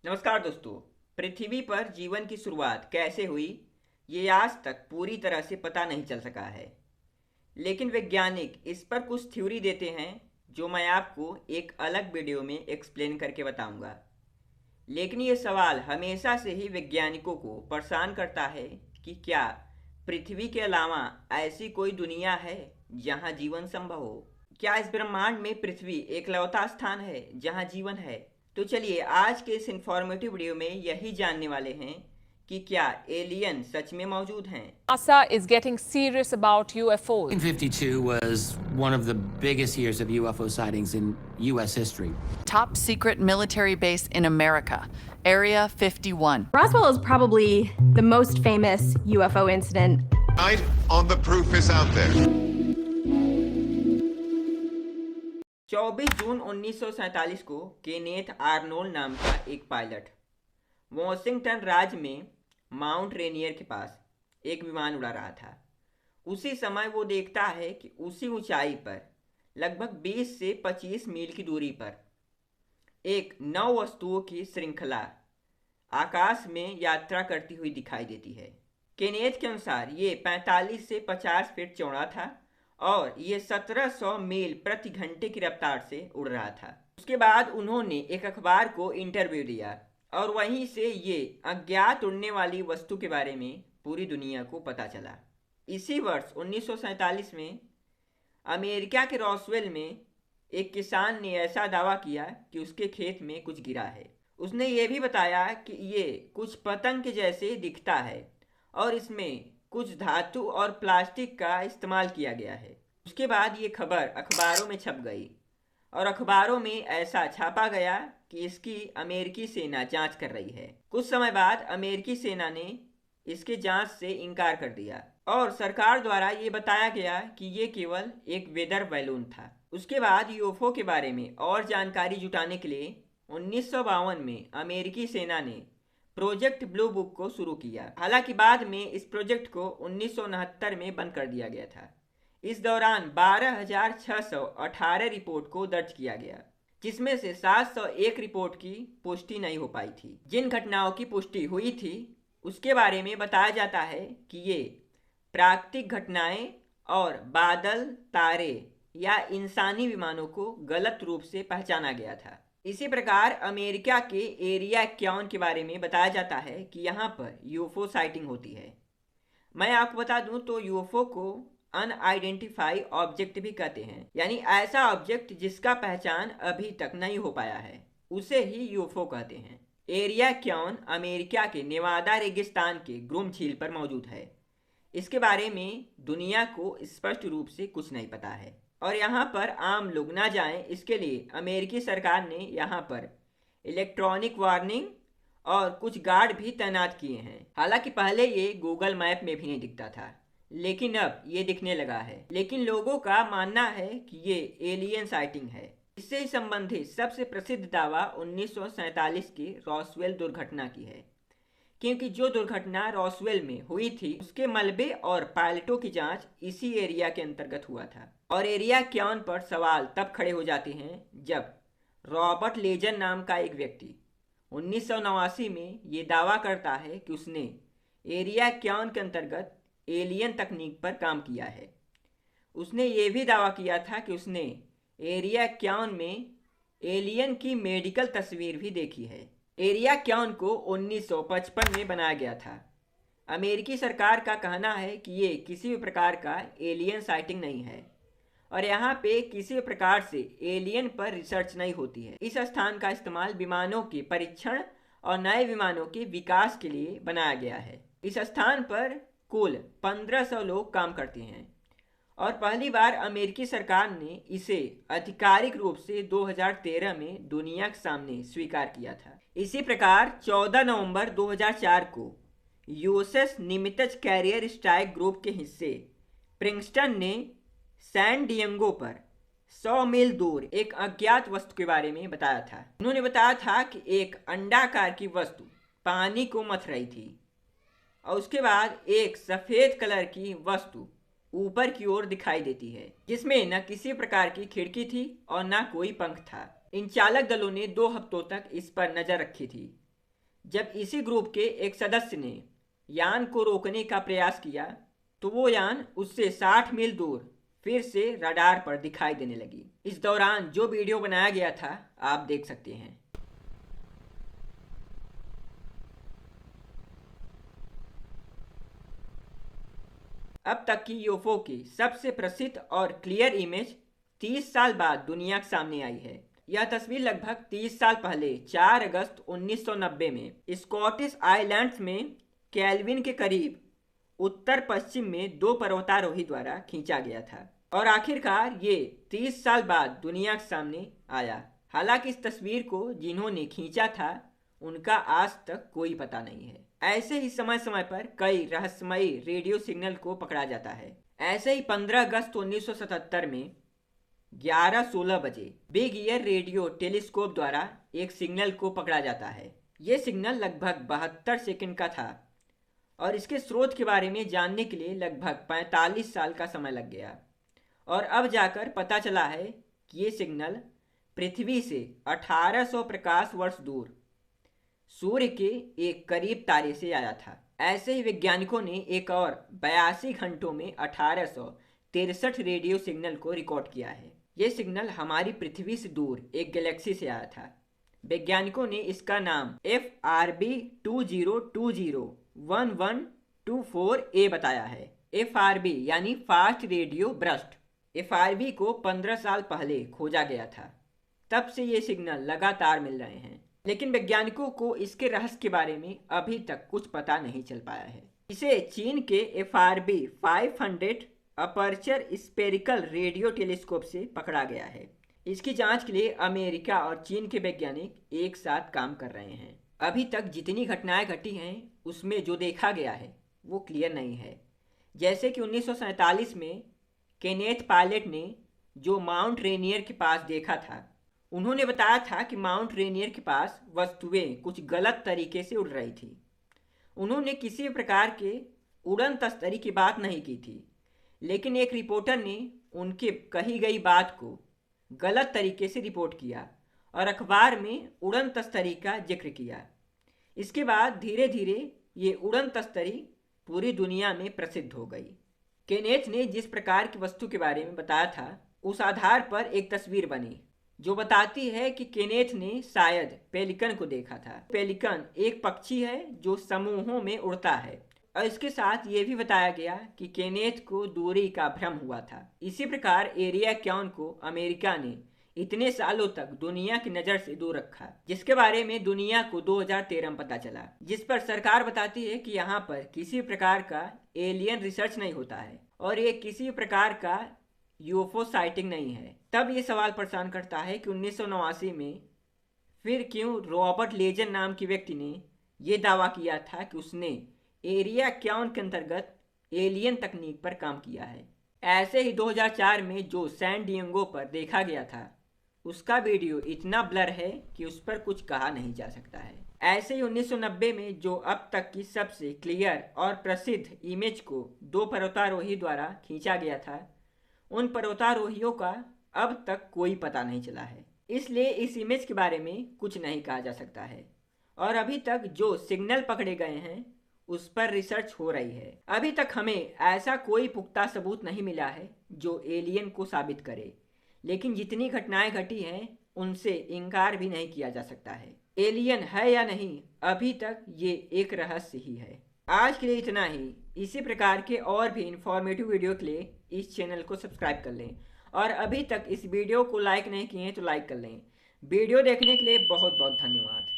नमस्कार दोस्तों। पृथ्वी पर जीवन की शुरुआत कैसे हुई, ये आज तक पूरी तरह से पता नहीं चल सका है। लेकिन वैज्ञानिक इस पर कुछ थ्योरी देते हैं, जो मैं आपको एक अलग वीडियो में एक्सप्लेन करके बताऊंगा। लेकिन ये सवाल हमेशा से ही वैज्ञानिकों को परेशान करता है कि क्या पृथ्वी के अलावा ऐसी कोई दुनिया है जहाँ जीवन संभव हो। क्या इस ब्रह्मांड में पृथ्वी एकलौता स्थान है जहाँ जीवन है। तो चलिए आज के इस इंफॉर्मेटिव वीडियो में यही जानने वाले हैं कि क्या एलियन सच में मौजूद हैं। NASA is getting serious about UFOs. 1952 was one of the biggest years of UFO sightings in U.S. history. Top secret military base in America, Area 51. Roswell is probably the most famous UFO incident. Tonight on The Proof is out there. 24 जून 1947 को Kenneth Arnold नाम का एक pilot Washington राज्य में mount Rainier के पास एक विमान उड़ा रहा था। उसी समय वो देखता है कि उसी ऊंचाई पर लगभग 20 से 25 मील की दूरी पर एक 9 वस्तुओं की श्रृंखला आकाश में यात्रा करती हुई दिखाई देती है। केनेथ के अनुसार ये 45 से 50 फीट चौड़ा था और ये 1700 मील प्रति घंटे की रफ्तार से उड़ रहा था। उसके बाद उन्होंने एक अखबार को इंटरव्यू दिया और वहीं से ये अज्ञात उड़ने वाली वस्तु के बारे में पूरी दुनिया को पता चला। इसी वर्ष 1947 में अमेरिका के रॉसवेल में एक किसान ने ऐसा दावा किया कि उसके खेत में कुछ गिरा है। उसने ये भी बताया कि ये कुछ पतंग के जैसे दिखता है और इसमें कुछ धातु और प्लास्टिक का इस्तेमाल किया गया है। उसके बाद ये खबर अखबारों में छप गई और अखबारों में ऐसा छापा गया कि इसकी अमेरिकी सेना जांच कर रही है। कुछ समय बाद अमेरिकी सेना ने इसके जांच से इनकार कर दिया और सरकार द्वारा ये बताया गया कि ये केवल एक वेदर बैलून था। उसके बाद यूएफओ के बारे में और जानकारी जुटाने के लिए 1952 में अमेरिकी सेना ने प्रोजेक्ट ब्लू बुक को शुरू किया। हालांकि बाद में इस प्रोजेक्ट को 1969 में बंद कर दिया गया था। इस दौरान 12,618 रिपोर्ट को दर्ज किया गया, जिसमें से 701 रिपोर्ट की पुष्टि नहीं हो पाई थी। जिन घटनाओं की पुष्टि हुई थी उसके बारे में बताया जाता है कि ये प्राकृतिक घटनाएं और बादल, तारे या इंसानी विमानों को गलत रूप से पहचाना गया था। इसी प्रकार अमेरिका के एरिया 51 के बारे में बताया जाता है कि यहाँ पर यूएफओ साइटिंग होती है। मैं आपको बता दूं तो यूएफओ को अनआइडेंटिफाई ऑब्जेक्ट भी कहते हैं, यानी ऐसा ऑब्जेक्ट जिसका पहचान अभी तक नहीं हो पाया है, उसे ही यूएफओ कहते हैं। एरिया 51 अमेरिका के नेवादा रेगिस्तान के ग्रुम झील पर मौजूद है। इसके बारे में दुनिया को स्पष्ट रूप से कुछ नहीं पता है और यहाँ पर आम लोग ना जाएं, इसके लिए अमेरिकी सरकार ने यहाँ पर इलेक्ट्रॉनिक वार्निंग और कुछ गार्ड भी तैनात किए हैं। हालांकि पहले ये गूगल मैप में भी नहीं दिखता था, लेकिन अब ये दिखने लगा है। लेकिन लोगों का मानना है कि ये एलियन साइटिंग है। इससे संबंधित सबसे प्रसिद्ध दावा 1947 की रॉसवेल दुर्घटना की है, क्योंकि जो दुर्घटना रॉसवेल में हुई थी उसके मलबे और पायलटों की जांच इसी एरिया के अंतर्गत हुआ था। और एरिया 51 पर सवाल तब खड़े हो जाते हैं जब रॉबर्ट लेजर नाम का एक व्यक्ति 1989 में ये दावा करता है कि उसने एरिया 51 के अंतर्गत एलियन तकनीक पर काम किया है। उसने ये भी दावा किया था कि उसने एरिया 51 में एलियन की मेडिकल तस्वीर भी देखी है। एरिया 51 को 1955 में बनाया गया था। अमेरिकी सरकार का कहना है कि ये किसी भी प्रकार का एलियन साइटिंग नहीं है और यहाँ पे किसी भी प्रकार से एलियन पर रिसर्च नहीं होती है। इस स्थान का इस्तेमाल विमानों के परीक्षण और नए विमानों के विकास के लिए बनाया गया है। इस स्थान पर कुल 1500 लोग काम करते हैं और पहली बार अमेरिकी सरकार ने इसे आधिकारिक रूप से 2013 में दुनिया के सामने स्वीकार किया था। इसी प्रकार 14 नवंबर 2004 को यूएसएस निमित्ज कैरियर स्ट्राइक ग्रुप के हिस्से प्रिंसटन ने सैन डिएगो पर 100 मील दूर एक अज्ञात वस्तु के बारे में बताया था। उन्होंने बताया था कि एक अंडाकार की वस्तु पानी को मथ रही थी और उसके बाद एक सफ़ेद कलर की वस्तु ऊपर की ओर दिखाई देती है, जिसमें न किसी प्रकार की खिड़की थी और न कोई पंख था। इन चालक दलों ने 2 हफ्तों तक इस पर नजर रखी थी जब इसी ग्रुप के एक सदस्य ने यान को रोकने का प्रयास किया तो वो यान उससे 60 मील दूर फिर से रडार पर दिखाई देने लगी। इस दौरान जो वीडियो बनाया गया था आप देख सकते हैं। अब तक की यूएफओ की सबसे प्रसिद्ध और क्लियर इमेज 30 साल बाद दुनिया के सामने आई है। यह तस्वीर लगभग 30 साल पहले 4 अगस्त 1990 में स्कॉटिश आइलैंड्स में कैल्विन के करीब उत्तर पश्चिम में 2 पर्वतारोही द्वारा खींचा गया था और आखिरकार ये 30 साल बाद दुनिया के सामने आया। हालांकि इस तस्वीर को जिन्होंने खींचा था उनका आज तक कोई पता नहीं है। ऐसे ही समय समय पर कई रहस्यमयी रेडियो सिग्नल को पकड़ा जाता है। ऐसे ही 15 अगस्त 1977 में 11:16 बजे बिग ईयर रेडियो टेलीस्कोप द्वारा एक सिग्नल को पकड़ा जाता है। ये सिग्नल लगभग 72 सेकंड का था और इसके स्रोत के बारे में जानने के लिए लगभग 45 साल का समय लग गया और अब जाकर पता चला है कि ये सिग्नल पृथ्वी से 1800 प्रकाश वर्ष दूर सूर्य के एक करीब तारे से आया था। ऐसे ही वैज्ञानिकों ने एक और 82 घंटों में 1863 रेडियो सिग्नल को रिकॉर्ड किया है। ये सिग्नल हमारी पृथ्वी से दूर एक गैलेक्सी से आया था। वैज्ञानिकों ने इसका नाम FRB 20201124A बताया है। FRB यानी फास्ट रेडियो ब्रस्ट। FRB को 15 साल पहले खोजा गया था। तब से ये सिग्नल लगातार मिल रहे हैं, लेकिन वैज्ञानिकों को इसके रहस्य के बारे में अभी तक कुछ पता नहीं चल पाया है। इसे चीन के FRB 500 aperture spherical radio telescope से पकड़ा गया है। इसकी जांच के लिए अमेरिका और चीन के वैज्ञानिक एक साथ काम कर रहे हैं। अभी तक जितनी घटनाएं घटी हैं उसमें जो देखा गया है वो क्लियर नहीं है। जैसे कि 1947 में केनेथ पायलट ने जो माउंट रेनियर के पास देखा था, उन्होंने बताया था कि माउंट रेनियर के पास वस्तुएं कुछ गलत तरीके से उड़ रही थी। उन्होंने किसी प्रकार के उड़न तस्तरी की बात नहीं की थी, लेकिन एक रिपोर्टर ने उनके कही गई बात को गलत तरीके से रिपोर्ट किया और अखबार में उड़न तस्तरी का जिक्र किया। इसके बाद धीरे धीरे ये उड़न तस्तरी पूरी दुनिया में प्रसिद्ध हो गई। केनेथ ने जिस प्रकार की वस्तु के बारे में बताया था उस आधार पर एक तस्वीर बनी जो बताती है कि केनेथ ने शायद पेलिकन को देखा था। पेलिकन एक पक्षी है जो समूहों में उड़ता है और इसके साथ ये भी बताया गया कि केनेथ को दूरी का भ्रम हुआ था। इसी प्रकार एरिया 51 को अमेरिका ने इतने सालों तक दुनिया की नज़र से दूर रखा, जिसके बारे में दुनिया को 2013 में पता चला, जिस पर सरकार बताती है कि यहाँ पर किसी प्रकार का एलियन रिसर्च नहीं होता है और ये किसी प्रकार का यूएफओ साइटिंग नहीं है। तब ये सवाल परेशान करता है कि 1989 में फिर क्यों रॉबर्ट लेजन नाम के व्यक्ति ने यह दावा किया था कि उसने एरिया 51 के अंतर्गत एलियन तकनीक पर काम किया है। ऐसे ही 2004 में जो सैन डिएगो पर देखा गया था उसका वीडियो इतना ब्लर है कि उस पर कुछ कहा नहीं जा सकता है। ऐसे ही 1990 में जो अब तक की सबसे क्लियर और प्रसिद्ध इमेज को 2 पर्वतारोही द्वारा खींचा गया था, उन पर्वतारोहियों का अब तक कोई पता नहीं चला है। इसलिए इस इमेज के बारे में कुछ नहीं कहा जा सकता है और अभी तक जो सिग्नल पकड़े गए हैं उस पर रिसर्च हो रही है। अभी तक हमें ऐसा कोई पुख्ता सबूत नहीं मिला है जो एलियन को साबित करे, लेकिन जितनी घटनाएं घटी हैं उनसे इनकार भी नहीं किया जा सकता है। एलियन है या नहीं, अभी तक ये एक रहस्य ही है। आज के लिए इतना ही। इसी प्रकार के और भी इंफॉर्मेटिव वीडियो के लिए इस चैनल को सब्सक्राइब कर लें और अभी तक इस वीडियो को लाइक नहीं किए हैं तो लाइक कर लें। वीडियो देखने के लिए बहुत बहुत धन्यवाद।